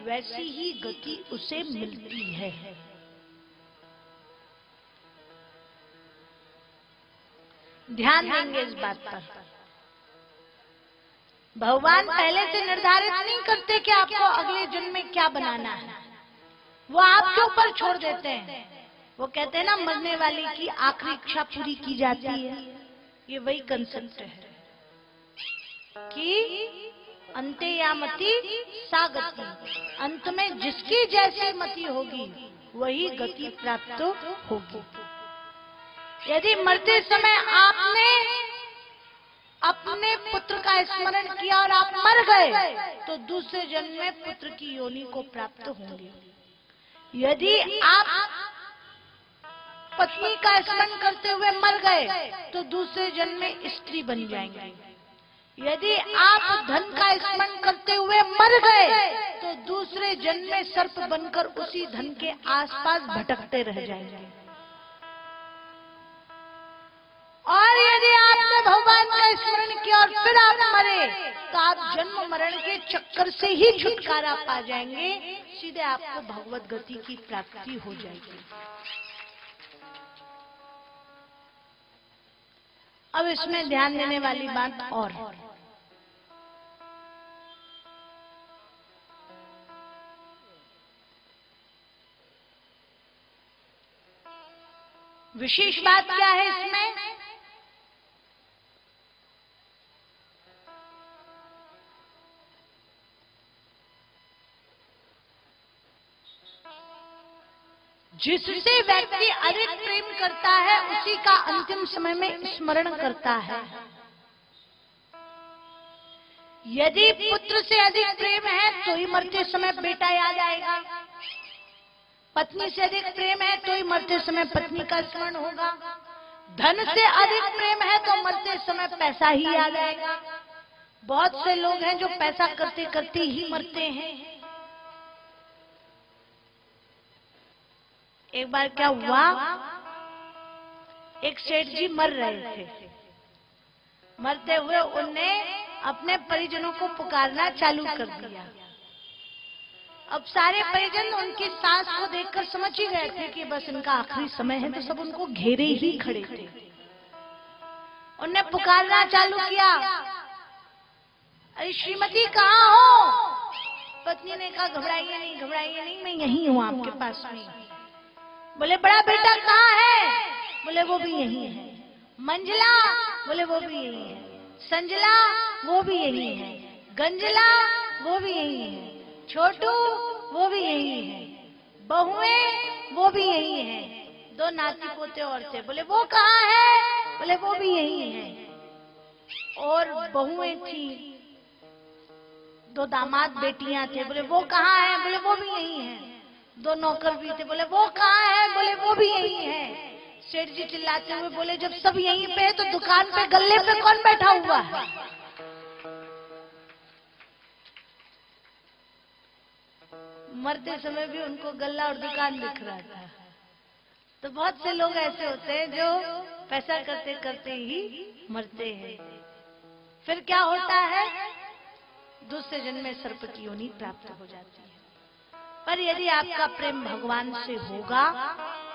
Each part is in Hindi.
वैसी ही गति उसे मिलती है। ध्यान देंगे इस बात पर। भगवान पहले से निर्धारित नहीं करते कि आपको अगले जन्म में क्या बनाना है, वो आपके ऊपर छोड़ देते हैं। वो कहते हैं ना, मरने वाली की आखिरी इच्छा पूरी की जाती है। ये वही कंसेप्ट है कि अंते या मति सा गति, अंत में जिसकी जैसी मति होगी वही गति प्राप्त होगी। यदि मरते समय आपने अपने पुत्र का स्मरण किया और आप मर गए तो दूसरे जन्म में पुत्र की योनि को प्राप्त होंगे। यदि आप पत्नी का स्मरण करते हुए मर गए तो दूसरे जन्म में स्त्री बन जाएंगे। यदि आप धन का स्मरण करते हुए मर गए तो दूसरे जन्म में सर्प बनकर उसी धन के आसपास भटकते रह जाएंगे। और यदि आपने भगवान का स्मरण किया और फिर आप मरे तो आप जन्म मरण के चक्कर से ही छुटकारा पा जाएंगे, सीधे आपको भगवत गति की प्राप्ति हो जाएगी। अब इसमें ध्यान देने वाली बात और, विशेष बात क्या है इसमें, जिससे व्यक्ति अधिक प्रेम करता है उसी का अंतिम समय में स्मरण करता है। यदि पुत्र से अधिक प्रेम है तो ही मरते समय बेटा याद आएगा, पत्नी से अधिक प्रेम है तो ही मरते समय पत्नी का स्मरण होगा, धन से अधिक प्रेम है तो मरते समय पैसा ही याद आएगा। बहुत से लोग हैं जो पैसा करते करते ही मरते हैं। एक बार क्या हुआ, एक सेठ जी मर रहे थे। मरते हुए उनने अपने परिजनों को पुकारना चालू कर दिया। अब सारे परिजन उनकी सांस को देखकर समझ ही गए थे कि बस इनका आखिरी समय है, तो सब उनको घेरे ही खड़े थे। उनने पुकारना चालू किया, अरे श्रीमती कहाँ हो? पत्नी ने कहा घबराइए नहीं, मैं यही हूँ आपके पास में। बोले बड़ा बेटा कहाँ है? बोले वो भी यही है। मंजला? बोले वो भी यही है। संजला? वो भी यही है। गंजला? वो भी यही है। छोटू? वो भी यही है। बहुएं? वो भी यही है। दो नाती पोते और थे। बोले वो कहाँ है? बोले वो भी यही है। और बहुएं थी, दो दामाद बेटियां थे। बोले वो कहाँ है? बोले वो भी यही है। दो नौकर भी थे। बोले वो कहाँ है? बोले वो भी यही है। सेठ जी चिल्लाते हुए बोले जब सब यहीं पे है तो दुकान पे गल्ले पे कौन बैठा हुआ है? मरते समय भी उनको गल्ला और दुकान दिख रहा था। तो बहुत से लोग ऐसे होते हैं जो पैसा करते करते ही मरते हैं। फिर क्या होता है? दूसरे जन्म में सर्प की योनि प्राप्त हो जाती है। पर यदि आपका प्रेम भगवान से होगा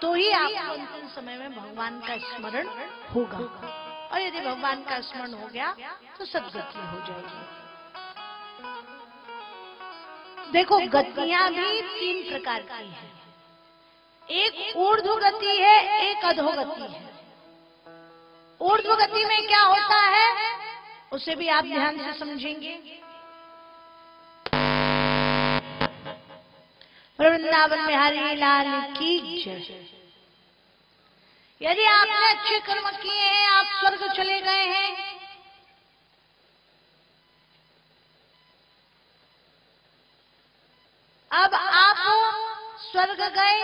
तो ही आपको अंतिम समय में भगवान का स्मरण होगा। और यदि भगवान का स्मरण हो गया तो सद्गति हो जाएगी। देखो गतियां भी तीन प्रकार की हैं। एक ऊर्ध्व गति है, एक अधोगति है। ऊर्ध्व गति में क्या होता है उसे भी आप ध्यान से समझेंगे। वृंदावन बिहारी लाल की जय। यदि आपने अच्छे कर्म किए हैं, आप स्वर्ग चले गए हैं, अब आप स्वर्ग गए,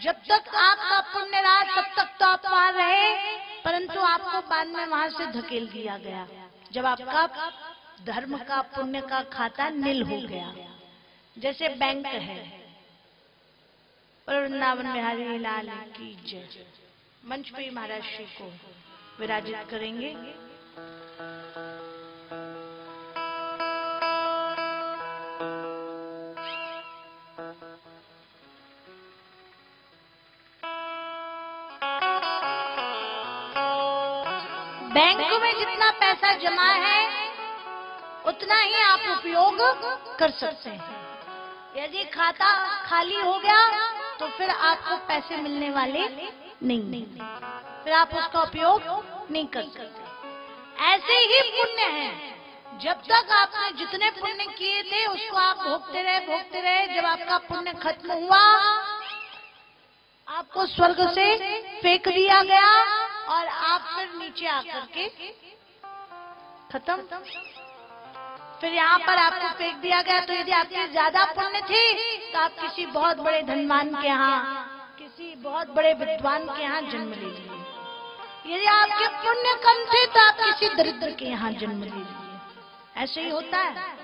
जब तक आपका पुण्य रहा तब तक तो आप वहां रहे, परंतु आपको बाद में वहां से धकेल दिया गया जब आपका धर्म का पुण्य का खाता नील हो गया। जैसे बैंक है। वृंदावन बिहारी लाल की जय। मंच पे महाराज श्री को विराजित करेंगे। बैंक में जितना पैसा जमा है उतना ही आप उपयोग कर सकते हैं। यदि खाता खाली हो गया तो फिर आपको पैसे मिलने वाले नहीं, फिर आप उसका उपयोग नहीं कर सकते। ऐसे ही पुण्य है, जब तक आपने जितने पुण्य किए थे उसको आप भोगते रहे। जब आपका पुण्य खत्म हुआ, आपको स्वर्ग से फेंक दिया गया और आप फिर नीचे आकर के खत्म। फिर यहाँ पर आपको फेंक दिया गया। तो यदि आपके ज्यादा पुण्य थे तो आप किसी बहुत बड़े धनवान के यहाँ, किसी बहुत बड़े विद्वान के यहाँ जन्म ले लिए। यदि आपके पुण्य कम थे तो आप किसी दरिद्र के यहाँ जन्म ले लिए। ऐसे ही होता है।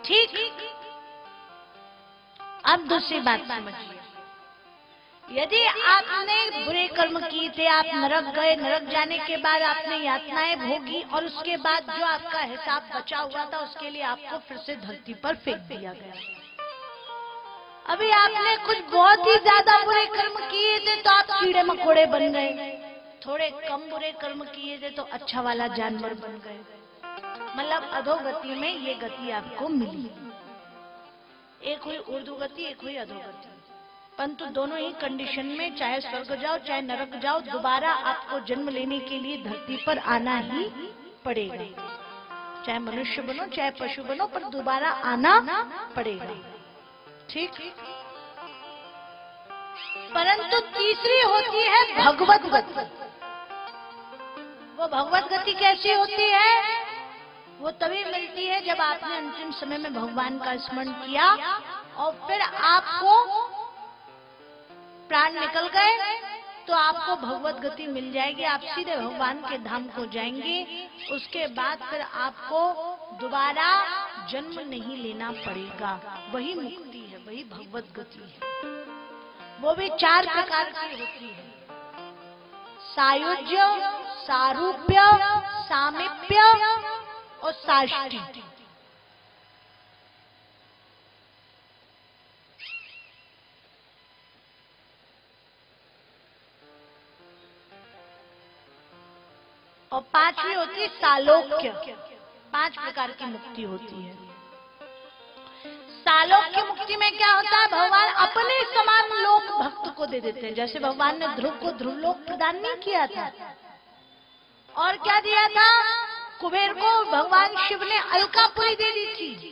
ठीक। अब दूसरी बात समझिए। यदि आपने बुरे कर्म किए थे, आप नरक गए, नरक जाने के बाद आपने यातनाएं भोगी और उसके बाद जो आपका हिसाब बचा हुआ था उसके लिए आपको फिर से धरती पर फेंक दिया गया। अभी आपने कुछ बहुत ही ज्यादा बुरे कर्म किए थे तो आप कीड़े मकोड़े बन गए। थोड़े कम बुरे कर्म किए थे तो अच्छा वाला जानवर बन गए। मतलब अधोगति में ये गति आपको मिली। एक हुई ऊर्ध्व गति, एक हुई अधोगति। परंतु दोनों ही कंडीशन में, चाहे स्वर्ग जाओ चाहे नरक जाओ, दोबारा आपको जन्म लेने के लिए धरती पर आना ही पड़ेगा। चाहे मनुष्य बनो चाहे पशु बनो, पर दोबारा आना पड़ेगा। ठीक। परंतु तीसरी होती है भगवत गति। वो भगवत गति कैसी होती है? वो तभी मिलती है जब आपने अंतिम समय में भगवान का स्मरण किया और फिर आपको प्राण निकल गए तो आपको भगवत गति मिल जाएगी। आप सीधे भगवान के धाम को जाएंगे। उसके बाद फिर आपको दोबारा जन्म नहीं लेना पड़ेगा। वही मुक्ति है, वही भगवत गति है। वो भी 4 प्रकार की होती है: सायुज्य, सारूप्य, सामीप्य और साष्टी। और 5वीं होती है सालोक्य। 5 प्रकार की मुक्ति होती है। सालोक्य मुक्ति में क्या होता है? भगवान अपने समान लोक भक्त को दे देते हैं। जैसे भगवान ने ध्रुव को ध्रुवलोक प्रदान नहीं किया था, और क्या दिया था? कुबेर को भगवान शिव ने अलकापुरी दे दी थी।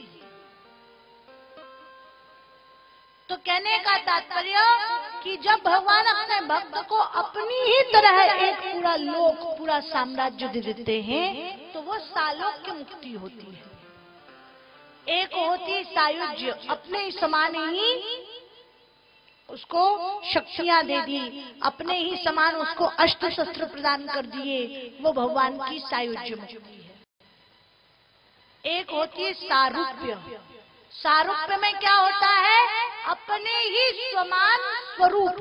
तो कहने का तात्पर्य कि जब भगवान अपने भक्त को अपनी ही तरह एक पूरा लोक, पूरा साम्राज्य दे देते हैं तो वो सालोक्य मुक्ति होती है। एक होती सायुज्य, अपने समान ही उसको शक्तियां दे दी, अपने ही समान उसको अस्त्र शस्त्र प्रदान कर दिए, वो भगवान की सायुज्य मुक्ति है। एक होती है सारूप्य। सारूप्य में क्या होता है? अपने ही समान स्वरूप।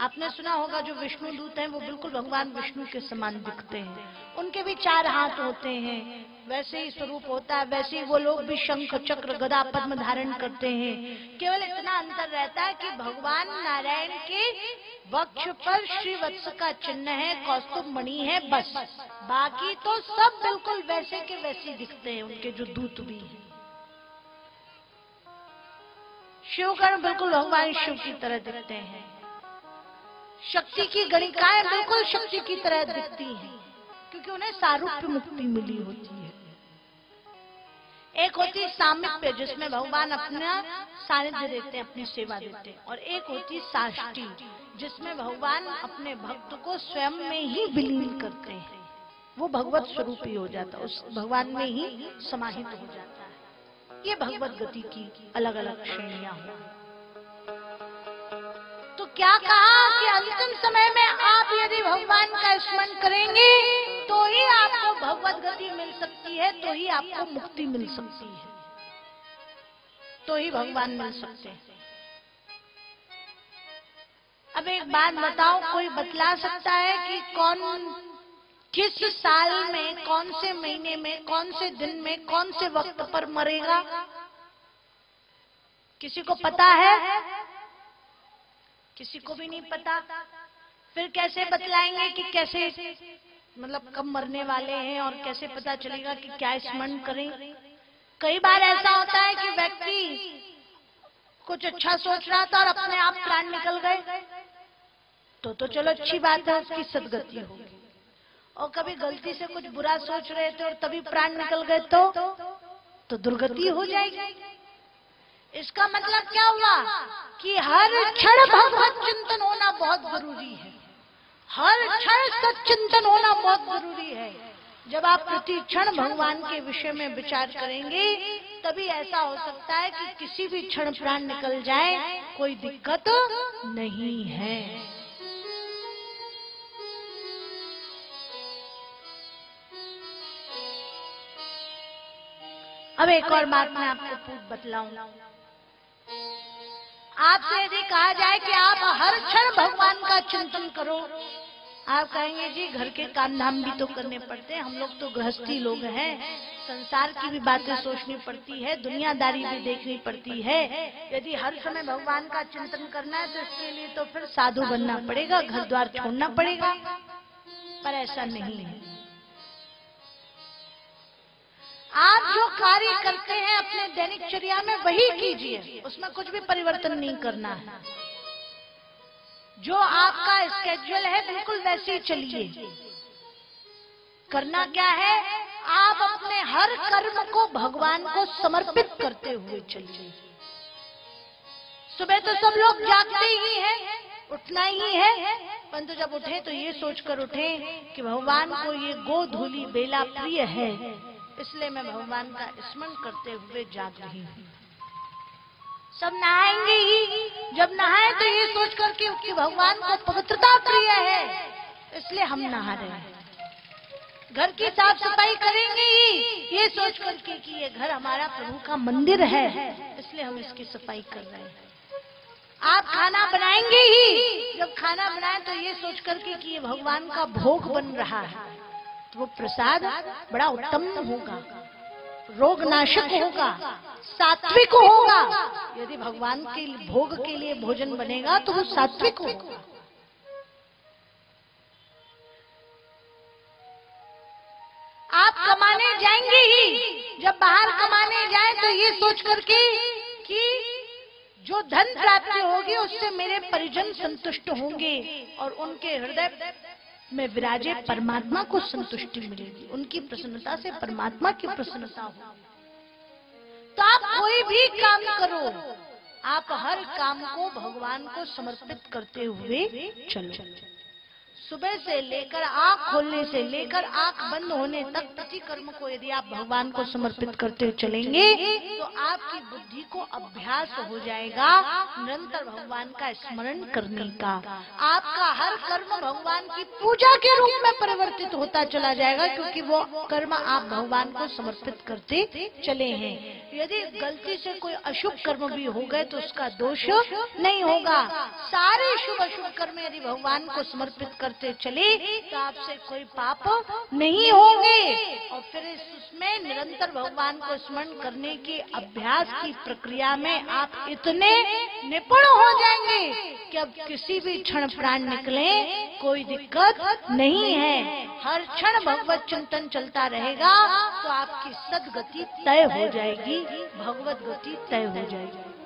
आपने सुना होगा जो विष्णु दूत हैं वो बिल्कुल भगवान विष्णु के समान दिखते हैं। उनके भी 4 हाथ होते हैं, वैसे ही स्वरूप होता है। वैसे ही वो लोग भी शंख चक्र गदा पद्म धारण करते हैं। केवल इतना अंतर रहता है कि भगवान नारायण के वक्ष पर श्रीवत्स का चिन्ह है, कौस्तुभ मणि है, बस। बाकी तो सब बिल्कुल वैसे के वैसे दिखते हैं, उनके जो दूत भी हैं। शिवगण बिल्कुल भगवान शिव की तरह दिखते हैं। शक्ति की गणिकाएं बिल्कुल शक्ति की तरह दिखती हैं, क्योंकि उन्हें सारूप्य मुक्ति मिली होती है। एक होती है सामीप्य, जिसमें भगवान अपना सानिध्य देते हैं, अपनी सेवा देते हैं। और एक होती है साष्टी, जिसमें भगवान अपने भक्त को स्वयं में ही विलीन करते हैं। वो भगवत स्वरूप ही हो जाता है, उस भगवान में ही समाहित हो जाता है। ये भगवत गति की अलग अलग श्रेणियां हैं। तो क्या कहा कि अंतिम समय में आप यदि भगवान का स्मरण करेंगे तो ही आपको भगवत गति मिल सकती है, तो ही आपको मुक्ति मिल सकती है, तो ही भगवान मिल सकते हैं। अब एक बात बताओ, कोई बतला सकता है कि कौन किस साल में, कौन से महीने में, कौन से दिन में, कौन से वक्त पर मरेगा? किसी को पता है? किसी को भी नहीं पता। फिर कैसे बतलाएंगे कि कैसे मतलब कब मरने वाले हैं और कैसे पता चलेगा कि क्या स्मरण करें? कई बार ऐसा होता है कि व्यक्ति कुछ अच्छा सोच रहा था और अपने आप प्राण निकल गए, तो चलो अच्छी बात है, उसकी सदगति होगी। और कभी गलती से कुछ बुरा सोच रहे थे और तभी प्राण निकल गए तो दुर्गति हो जाएगी। इसका मतलब क्या हुआ कि हर क्षण भगवत चिंतन होना बहुत जरूरी है। हर क्षण सच्चिंतन होना बहुत जरूरी है। जब आप प्रति क्षण भगवान के विषय में विचार करेंगे तभी ऐसा हो सकता है कि किसी भी क्षण प्राण निकल जाए, कोई दिक्कत नहीं है। अब एक और बात मैं आपको बतलाऊं। आपसे यदि कहा जाए कि आप हर क्षण भगवान का चिंतन करो, आप कहेंगे जी घर के काम धाम भी तो करने पड़ते हैं, हम लोग तो गृहस्थी लोग हैं, संसार की भी बातें सोचनी पड़ती है, दुनियादारी भी देखनी पड़ती है। यदि हर समय भगवान का चिंतन करना है तो इसके लिए तो फिर साधु बनना पड़ेगा, घर द्वार छोड़ना पड़ेगा। पर ऐसा नहीं है। आप जो कार्य करते हैं अपने दैनिकचर्या में वही कीजिए, उसमें कुछ भी परिवर्तन नहीं करना है। जो आपका स्केड्यूल है बिल्कुल वैसे ही चलिए। करना क्या है, आप अपने हर कर्म को भगवान को समर्पित करते हुए चलिए। सुबह तो सब लोग जागते ही हैं, उठना ही है, परंतु जब उठे तो ये सोचकर उठे कि भगवान को ये गोधूली बेला प्रिय है, इसलिए मैं भगवान का स्मरण करते हुए जाग रही हूँ। सब नहाएंगे ही, जब नहाए तो ये सोच करके कि भगवान को पवित्रता प्रिय है, इसलिए हम नहा रहे हैं। घर की साफ सफाई करेंगे ही, ये सोच करके कि ये घर हमारा प्रभु का मंदिर है, इसलिए हम इसकी सफाई कर रहे हैं। आप खाना बनाएंगे ही, जब खाना बनाए तो ये सोच करके कि ये भगवान का भोग बन रहा है, तो वो प्रसाद बड़ा उत्तम होगा, रोग नाशक होगा, सात्विक होगा। यदि भगवान के भोग के लिए भोजन बनेगा तो वो सात्विक होगा। आप कमाने जाएंगे ही, जब बाहर कमाने जाए तो ये सोच करके कि जो धन प्राप्ति होगी उससे मेरे परिजन संतुष्ट होंगे और उनके हृदय में विराजे परमात्मा को संतुष्टि मिलेगी, उनकी प्रसन्नता से परमात्मा की प्रसन्नता हो। तो आप कोई भी काम करो, आप हर काम को भगवान को समर्पित करते हुए चलो। सुबह से लेकर आंख खोलने से लेकर आंख बंद होने तक प्रति कर्म को यदि आप भगवान को समर्पित करते चलेंगे तो आपकी बुद्धि को अभ्यास हो जाएगा निरंतर भगवान का स्मरण करने का। आपका हर कर्म भगवान की पूजा के रूप में परिवर्तित होता चला जाएगा, क्योंकि वो कर्म आप भगवान को समर्पित करते चले हैं। यदि गलती से कोई अशुभ कर्म भी हो गए तो उसका दोष नहीं होगा। सारे शुभ अशुभ कर्म यदि भगवान को समर्पित करते चले तो आपसे कोई पाप नहीं होंगे। और फिर इसमें निरंतर भगवान को स्मरण करने के अभ्यास की प्रक्रिया में आप इतने निपुण हो जाएंगे कि अब किसी भी क्षण प्राण निकले कोई दिक्कत नहीं है। हर क्षण भगवत चिंतन चलता रहेगा तो आपकी सदगति तय हो जाएगी, भगवत गति तय हो जाएगी।